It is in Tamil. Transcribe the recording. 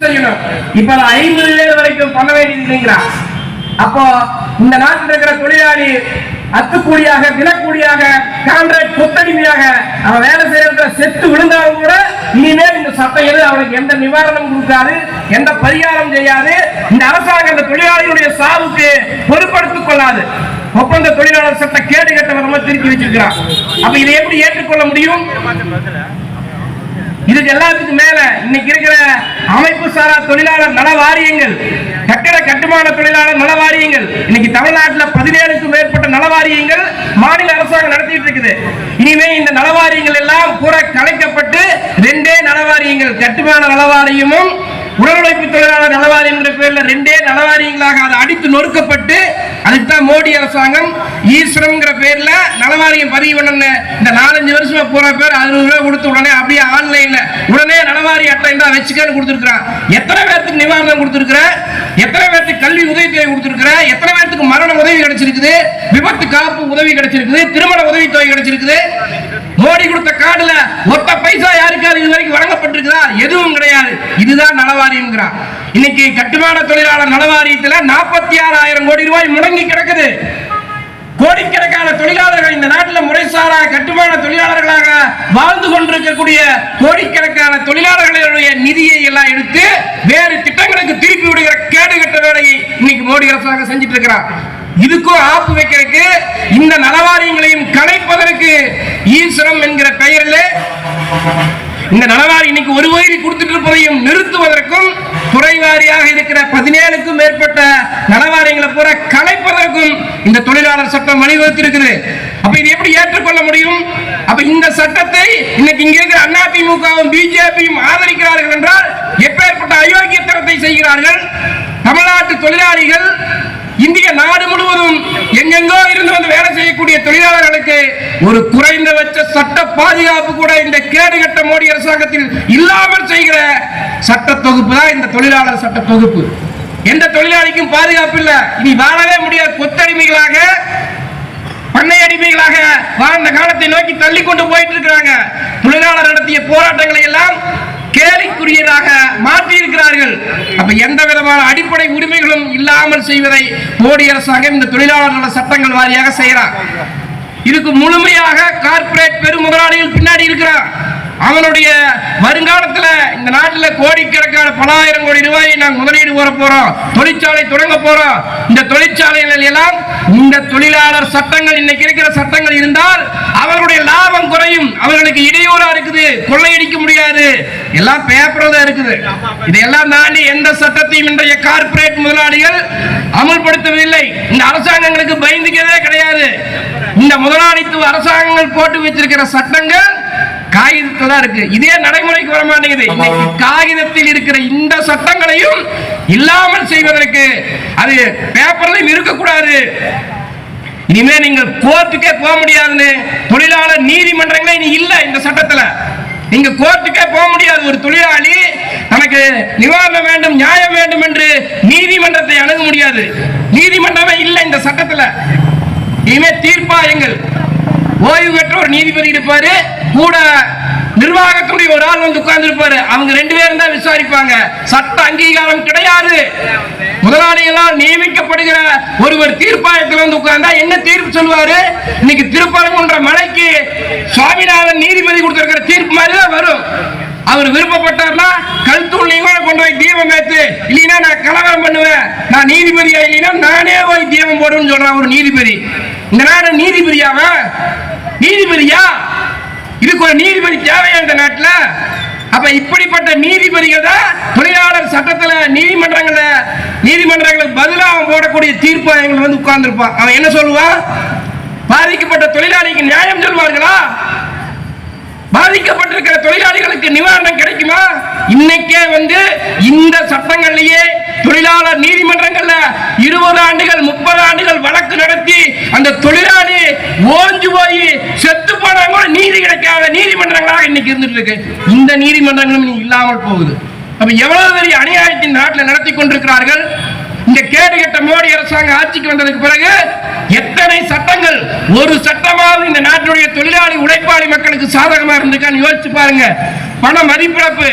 இப்ப 50 பேர் வரைக்கும் பண்ண வேண்டியது. அப்போ இந்த நாட்டில் இருக்கிற தொழிலாளி அத்துக்கூலியாக, தினக்கூலியாக, கான்ட்ராக்ட் கொத்தடிமையாக அவன் வேலை செய்யறதுல செத்து விழுந்தாலும் கூட இனிமேல் இந்த சட்டம் எது அவனுக்கு எந்த நிவாரணம் கொடுக்காது, எந்த பரிகாரம் செய்யாது. இந்த அரசாங்கம் இந்த தொழிலாளிகளுடைய சாவுக்கு பொறுப்படுத்திக் கொள்ளாது. ஒப்பந்த தொழிலாளர் சட்ட கேடு கட்டவரமா திருப்பி வச்சிருக்கிறான். அப்ப இதை எப்படி ஏற்றுக்கொள்ள முடியும்? இதுக்கு எல்லாத்துக்கும் மேல இன்னைக்கு இருக்கிற அமைப்பு சாரா தொழிலாளர் நல வாரியங்கள், கட்டட கட்டுமான தொழிலாளர் நல வாரியங்கள், இன்னைக்கு தமிழ்நாட்டில் 17க்கும் மேற்பட்ட நல வாரியங்கள் மாநில அரசாங்கம் நடத்திட்டு இருக்குது. இனிமே இந்த நல வாரியங்கள் எல்லாம் பூரா கலைக்கப்பட்டு 2 நல வாரியங்கள், கட்டுமான நல வாரியமும் உடல் உழைப்பு தொழிலாளர் நலவாரியம் என்ற பேர்ல 2 நலவாரியங்களாக அதை அடித்து நொறுக்கப்பட்டு, அதுக்குதான் மோடி அரசாங்கம் ஈஸ்வரம்ங்கிற பேர்ல நலவாரியம் பதிவு பண்ண. இந்த 4-5 வருஷமா போற பேர் 60 ரூபாய் கொடுத்து உடனே அப்படியே ஆன்லைன்ல உடனே நலவாரி அட்டை தான் வச்சுக்கன்னு கொடுத்துருக்கான். எத்தனை பேருக்கு நிவாரணம் கொடுத்துருக்கிற, எத்தனை பேருக்கு கல்வி உதவித்தொகை கொடுத்துருக்கிற, எத்தனை பேருக்கு மரண உதவி கிடைச்சிருக்குது, விபத்து காப்பு உதவி கிடைச்சிருக்குது, திருமண உதவித்தொகை கிடைச்சிருக்குது. மோடி கொடுத்த கார்டுல ஒத்த பைசா யாருக்காவது இது வரைக்கும் வழங்கப்பட்டிருக்குதா? எதுவும் கிடையாது. இதுதான் நலவாரியம். இன்னைக்கு கட்டுமான தொழிலாளர் நலவாரியத்தில் 46,000 கோடி ரூபாய் முடங்கி கிடக்குது. கோடிக்கணக்கான தொழிலாளர்கள் இந்த நாட்டில் முறைசாரா கட்டுமான தொழிலாளர்களாக வாழ்ந்து கொண்டிருக்கக்கூடிய கோடிக்கணக்கான தொழிலாளர்களுடைய நிதியை எல்லாம் எடுத்து வேறு திட்டங்களுக்கு திருப்பி விடுகிற கேடுகட்ட வேலையை இன்னைக்கு மோடி அரசாங்கம் செஞ்சிட்டு இருக்கிறார். இதுக்கும் ஆப்பு வைக்கிறதுக்கு, இந்த நலவாரியங்களையும் கலைப்பதற்கு ஈஸ்வரம் என்கிற பெயரில் இந்த நலவாரி இன்னைக்கு ஒரு வயது கொடுத்துட்டு இருப்பதையும் நிறுத்துவதற்கும், துறைவாரியாக இருக்கிற 17க்கும் மேற்பட்ட நலவாரியங்களை பூரா கலைப்பதற்கும் இந்த தொழிலாளர் சட்டம் வழிவகுத்திருக்குது. அப்ப இது எப்படி ஏற்றுக்கொள்ள முடியும்? அப்ப இந்த சட்டத்தை இன்னைக்கு இங்க இருக்கிற அதிமுகவும் பிஜேபியும் ஆதரிக்கிறார்கள் என்றால் எப்பேற்பட்ட அயோக்கியத்தனத்தை செய்கிறார்கள். தமிழ்நாட்டு தொழிலாளிகள் இந்திய நாடு முழுவதும் எங்கெங்கோ இருந்து வந்து வேலை செய்யக்கூடிய தொழிலாளர்களுக்கு ஒரு குறைந்தபட்ச சட்ட பாதுகாப்பு கூட இந்த கேடுகட்ட மோடி அரசாங்கத்தில் இல்லாமல் செய்கிற சட்ட தொகுப்பு தான் இந்த தொழிலாளர் சட்ட தொகுப்பு. எந்த தொழிலாளிக்கும் பாதுகாப்பு இல்லை. இனி வாழவே முடியாது. கொத்தடிமைகளாக, பண்ணை அடிமைகளாக வாழ்ந்த காலத்தை நோக்கி தள்ளி கொண்டு போயிட்டு இருக்கிறாங்க. தொழிலாளர் நடத்திய போராட்டங்களை எல்லாம் கேலிக்குரியதாக மாற்றி இருக்கிறார்கள். அப்ப எந்த விதமான அடிப்படை உரிமைகளும் இல்லாமல் செய்வதை மோடி அரசாங்கம் இந்த தொழிலாளர் சட்டங்கள் வாரியாக செய்யறார். இதுக்கு முழுமையாக கார்ப்பரேட் பெருமுதலாளிகள் பின்னாடி இருக்கிறார். அவனுடைய வருங்காலத்தில் இந்த நாட்டில் கோடிக்கணக்கான பல ஆயிரம் கோடி ரூபாயை நாங்கள் முதலீடு போற போறோம், தொழிற்சாலை தொடங்க போறோம். இந்த தொழிற்சாலைகள் எல்லாம் இந்த தொழிலாளர் சட்டங்கள், இன்னைக்கு இருக்கிற சட்டங்கள் இருந்தால் அவர்களுடைய லாபம் குறையும். அவர்களுக்கு இடையூறா இருக்குது, கொள்ளையடிக்க முடியாது, எல்லாம் பேப்பர் தான் இருக்குது. இதையெல்லாம் தாண்டி எந்த சட்டத்தையும் இன்றைய கார்ப்பரேட் முதலாளிகள் அமல்படுத்தவில்லை. இந்த அரசாங்கங்களுக்கு பயந்துக்கவே கிடையாது. இந்த முதலாளித்துவ அரசாங்கங்கள் போட்டு வச்சிருக்கிற சட்டங்கள் காகிதத்தில் தான் இருக்கு. இதே நடைமுறைக்கு வர மாட்டேங்குது. இன்னைக்கு காகிதத்தில் இருக்கிற இந்த சட்டங்களையும் இல்லாமல் செய்வதற்கு, அது பேப்பர்லையும் இருக்கக்கூடாது. இனிமே நீங்கள் கோர்ட்டுக்கே போக முடியாதுன்னு தொழிலாளர் நீதிமன்றங்களே இனி இல்ல. இந்த சட்டத்துல நீங்க கோர்ட்டுக்கே போக முடியாது. ஒரு தொழிலாளி தனக்கு நிவாரணம் வேண்டும், நியாயம் வேண்டும் என்று நீதிமன்றத்தை அணுக முடியாது. நீதிமன்றமே இல்லை இந்த சட்டத்துல. இனிமே தீர்ப்பாயங்கள், ஓய்வு பெற்ற ஒரு நீதிபதி இருப்பாரு, கூட நிர்வாகத்துடைய ஒரு ஆள் வந்து உட்கார்ந்து இருப்பாரு. அவங்க 2 பேரும் தான் விசாரிப்பாங்க. சட்ட அங்கீகாரம் கிடையாது. முதலாளிகளால் நியமிக்கப்படுகிற ஒருவர் தீர்ப்பாயத்தில் வந்து உட்கார்ந்தா என்ன தீர்ப்பு சொல்லுவாரு? இன்னைக்கு திருப்பரங்குன்ற மலைக்கு சுவாமிநாதன் நீதிபதி கொடுத்திருக்கிற தீர்ப்பு மாதிரி தான் வரும். அவர் விருப்பப்பட்டார்னா கல் தூண்லையும் கொண்டு போய் தீபம் ஏத்து, இல்லைன்னா நான் கலவரம் பண்ணுவேன், நான் நீதிபதியா, இல்லைன்னா நானே போய் தீபம் போடுவேன்னு சொல்றான் ஒரு நீதிபதி. இந்த நாடு நீதிபதியாவ? நீதிபதியா? இதுக்கு ஒரு நீதிபதி தேவையா இந்த நாட்டில்? அப்ப இப்படிப்பட்ட நீதிபதிகள் தான் தொழிலாளர் சட்டத்துல நீதிமன்றங்களுக்கு பதிலாக போடக்கூடிய தீர்ப்பாயங்கள் வந்து உட்கார்ந்து இருப்பான். அவன் என்ன சொல்லுவான்? பாதிக்கப்பட்ட தொழிலாளிக்கு நியாயம் சொல்வார்களா? பாதிக்கப்பட்டிருக்கிற தொழிலாளிகளுக்கு நிவாரணம் கிடைக்குமா? இன்னைக்கே வந்து இந்த சட்டங்கள்லயே தொழிலாளர் நீதிமன்றங்கள்ல 20 ஆண்டுகள் 30 ஆண்டுகள் வழக்கு நடத்தி அந்த தொழிலாளி ஓஞ்சு போய் செத்து போனாங்க கூட நீதி கிடைக்காத நீதிமன்றங்களாக இன்னைக்கு இருந்துட்டு இருக்கு. இந்த நீதிமன்றங்களும் இல்லாமல் போகுது. அப்ப எவ்வளவு பெரிய அநியாயத்தின் நாட்டில் நடத்தி கொண்டிருக்கிறார்கள். இந்த கேடுகட்ட மோடி அரசாங்கம் ஆட்சிக்கு வந்ததுக்கு பிறகு எத்தனை சட்டங்கள், ஒரு சட்டமாவது இந்த நாட்டுடைய தொழிலாளி உழைப்பாளி மக்களுக்கு சாதகமா இருந்திருக்கான்னு யோசிச்சு பாருங்க. பண மதிப்பிழப்பு,